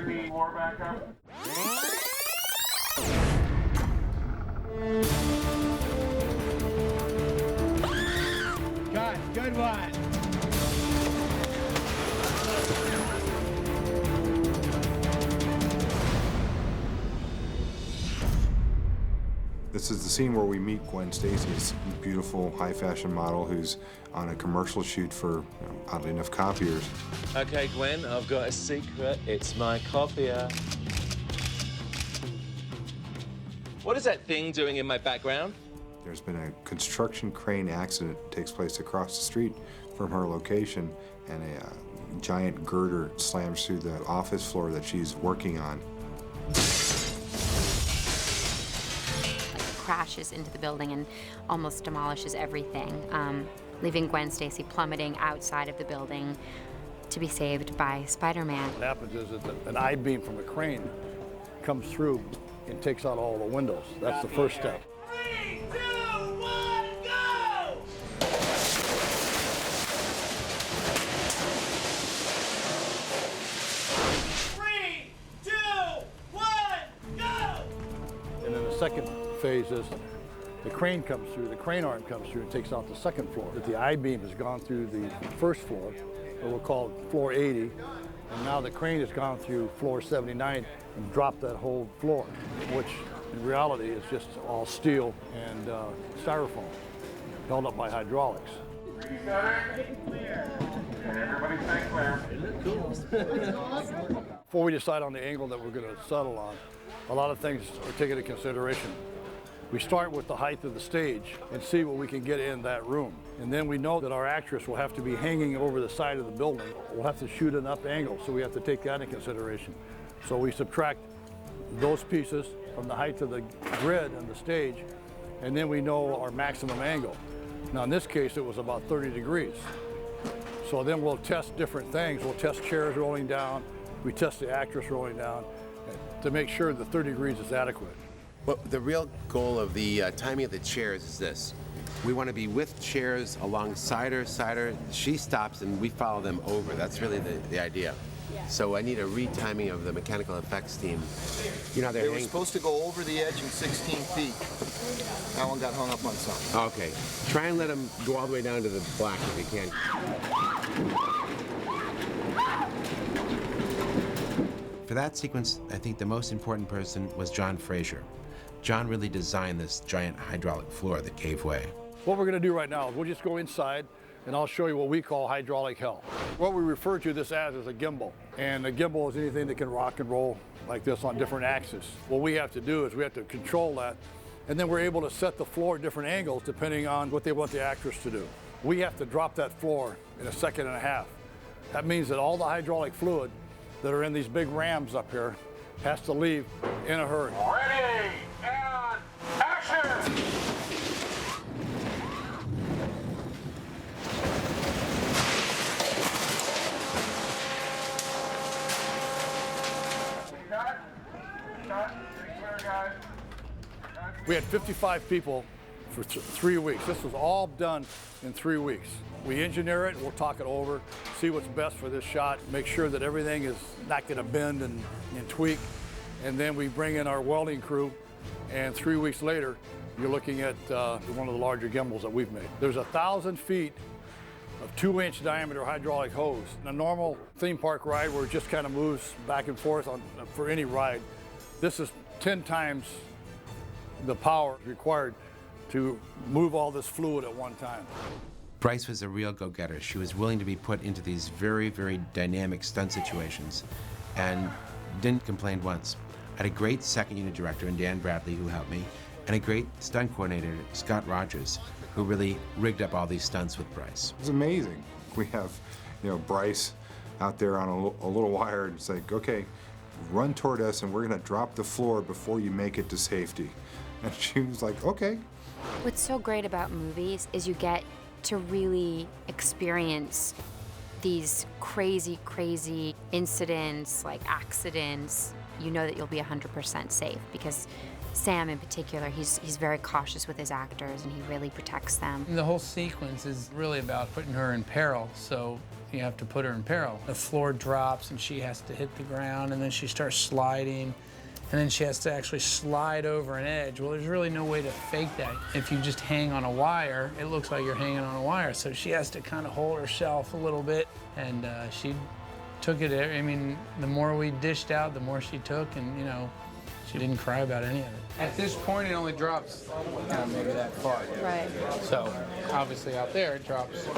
bring the floor back up? Good one. This is the scene where we meet Gwen Stacy, this beautiful high fashion model who's on a commercial shoot for, oddly enough, copiers. Okay, Gwen, I've got a secret. It's my copier. What is that thing doing in my background? There's been a construction crane accident that takes place across the street from her location, and a giant girder slams through the office floor that she's working on. Crashes into the building and almost demolishes everything, leaving Gwen Stacy plummeting outside of the building to be saved by Spider-Man. What happens is that an I-beam from a crane comes through and takes out all the windows. That's the first step. 3, 2, 1, go! 3, 2, 1, go! And then the second phase is the crane comes through, the crane arm comes through and takes out the second floor. That the I-beam has gone through the first floor, or we'll call it floor 80, and now the crane has gone through floor 79 and dropped that whole floor, which in reality is just all steel and styrofoam, held up by hydraulics. Everybody stay clear. Before we decide on the angle that we're going to settle on, a lot of things are taken into consideration. We start with the height of the stage and see what we can get in that room. And then we know that our actress will have to be hanging over the side of the building. We'll have to shoot an up angle, so we have to take that into consideration. So we subtract those pieces from the height of the grid and the stage, and then we know our maximum angle. Now in this case, it was about 30 degrees. So then we'll test different things. We'll test chairs rolling down. We test the actress rolling down to make sure the 30 degrees is adequate. Well, the real goal of the timing of the chairs is this. We want to be with chairs alongside her. She stops and we follow them over. That's really the idea. So I need a retiming of the mechanical effects team. You know, they were supposed to go over the edge in 16 feet. That one got hung up on something. Okay. Try and let them go all the way down to the black if you can. For that sequence, I think the most important person was John Fraser. John really designed this giant hydraulic floor that gave way. What we're going to do right now is we'll just go inside and I'll show you what we call hydraulic hell. What we refer to this as is a gimbal. And a gimbal is anything that can rock and roll like this on different axes. What we have to do is we have to control that, and then we're able to set the floor at different angles depending on what they want the actress to do. We have to drop that floor in a second and a half. That means that all the hydraulic fluid that are in these big rams up here has to leave in a hurry. Ready, and action! We had 55 people for 3 weeks. This was all done in 3 weeks. We engineer it, we'll talk it over, see what's best for this shot, make sure that everything is not going to bend and tweak, and then we bring in our welding crew, and 3 weeks later, you're looking at one of the larger gimbals that we've made. There's 1,000 feet of 2-inch diameter hydraulic hose. In a normal theme park ride where it just kind of moves back and forth for any ride, this is 10 times the power required to move all this fluid at one time. Bryce was a real go-getter. She was willing to be put into these very, very dynamic stunt situations and didn't complain once. I had a great second unit director in Dan Bradley who helped me, and a great stunt coordinator, Scott Rogers, who really rigged up all these stunts with Bryce. It's amazing. We have, Bryce out there on a little wire and it's like, okay, run toward us and we're gonna drop the floor before you make it to safety. And she was like, okay. What's so great about movies is you get to really experience these crazy, crazy incidents, like accidents. You know that you'll be 100% safe because Sam in particular, he's very cautious with his actors and he really protects them. The whole sequence is really about putting her in peril, so you have to put her in peril. The floor drops and she has to hit the ground, and then she starts sliding, and then she has to actually slide over an edge. Well, there's really no way to fake that. If you just hang on a wire, it looks like you're hanging on a wire, so she has to kind of hold herself a little bit, and she took it. I mean, the more we dished out, the more she took, and you know, she didn't cry about any of it. At this point, it only drops maybe that far. Right. So obviously out there, it drops.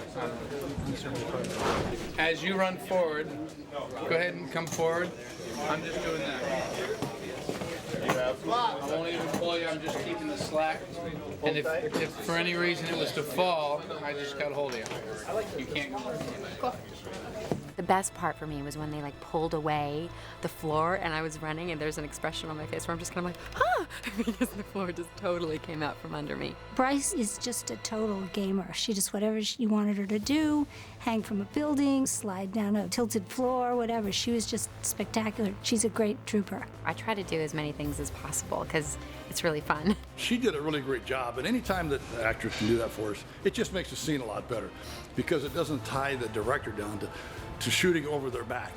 As you run forward, go ahead and come forward. I'm just doing that. I won't even pull you, I'm just keeping the slack. And if for any reason it was to fall, I just got hold of you. You can't go. The best part for me was when they like pulled away the floor and I was running and there's an expression on my face where I'm just kind of like, huh, because the floor just totally came out from under me. Bryce is just a total gamer. She just whatever you wanted her to do, hang from a building, slide down a tilted floor, whatever. She was just spectacular. She's a great trooper. I try to do as many things as possible because it's really fun. She did a really great job, and anytime that the actors can do that for us, it just makes the scene a lot better because it doesn't tie the director down to shooting over their back.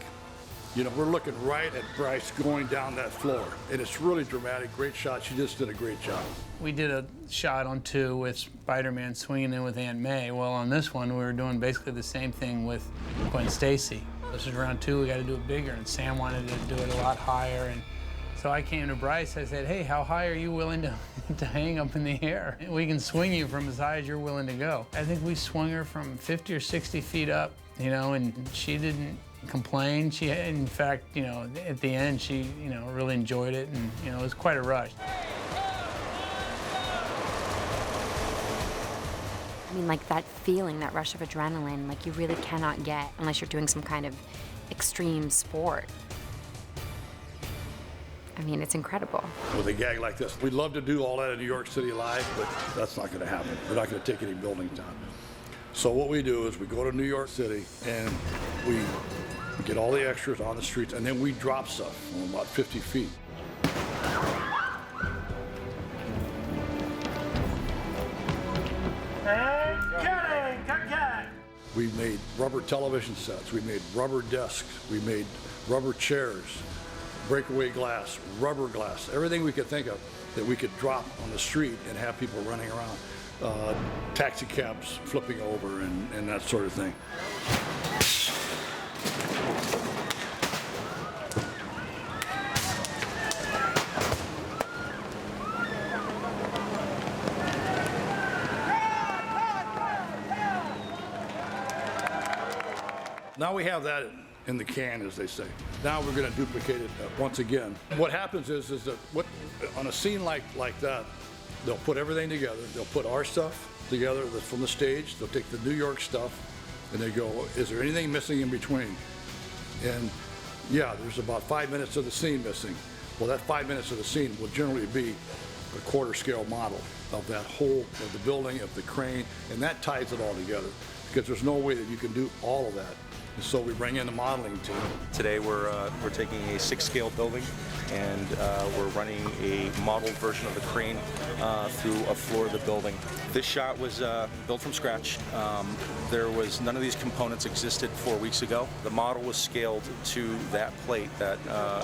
You know, we're looking right at Bryce going down that floor, and it's really dramatic, great shot. She just did a great job. We did a shot on 2 with Spider-Man swinging in with Aunt May. Well, on this one, we were doing basically the same thing with Gwen Stacy. This is round 2, we got to do it bigger, and Sam wanted to do it a lot higher. And so I came to Bryce, I said, hey, how high are you willing to hang up in the air? We can swing you from as high as you're willing to go. I think we swung her from 50 or 60 feet up, you know, and she didn't complain. She, in fact, you know, at the end, she, you know, really enjoyed it, and, you know, it was quite a rush. I mean, like that feeling, that rush of adrenaline, like you really cannot get unless you're doing some kind of extreme sport. I mean, it's incredible. With a gag like this, we'd love to do all that in New York City live, but that's not going to happen. We're not going to take any buildings down. So what we do is we go to New York City and we get all the extras on the streets, and then we drop stuff from about 50 feet. We made rubber television sets, we made rubber desks, we made rubber chairs, breakaway glass, rubber glass, everything we could think of that we could drop on the street and have people running around. Taxi cabs flipping over and that sort of thing. Now we have that in the can, as they say. Now we're going to duplicate it once again. What happens is that on a scene like that, they'll put everything together. They'll put our stuff together that's from the stage. They'll take the New York stuff, and they go, is there anything missing in between? And yeah, there's about 5 minutes of the scene missing. Well, that 5 minutes of the scene will generally be a quarter scale model of that whole, of the building, of the crane, and that ties it all together because there's no way that you can do all of that. And so we bring in the modeling team. Today we're taking a 6-scale building and we're running a modeled version of the crane through a floor of the building. This shot was built from scratch. There was none of these components existed 4 weeks ago. The model was scaled to that plate that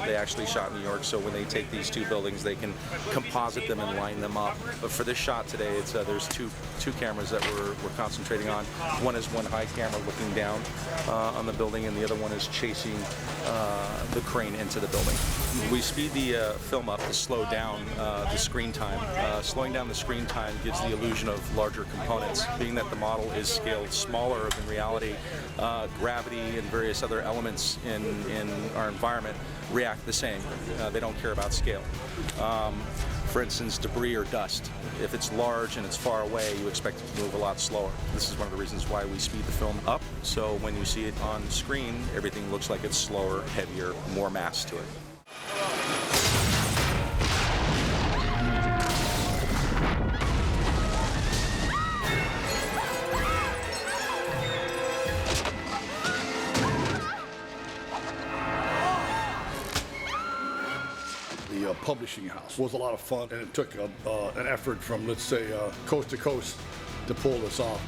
they actually shot in New York, so when they take these 2 buildings they can composite them and line them up. But for this shot today, it's there's two cameras that we're concentrating on. One is one high camera looking down on the building, and the other one is chasing the crane into the building. We speed the film up to slow down the screen time. Slowing down the screen time gives the illusion of larger components. Being that the model is scaled smaller in reality, gravity and various other elements in our environment react the same. They don't care about scale. For instance, debris or dust. If it's large and it's far away, you expect it to move a lot slower. This is one of the reasons why we speed the film up, so when you see it on screen, everything looks like it's slower, heavier, more mass to it. The publishing house. It was a lot of fun, and it took an effort from, let's say, coast to coast to pull this off.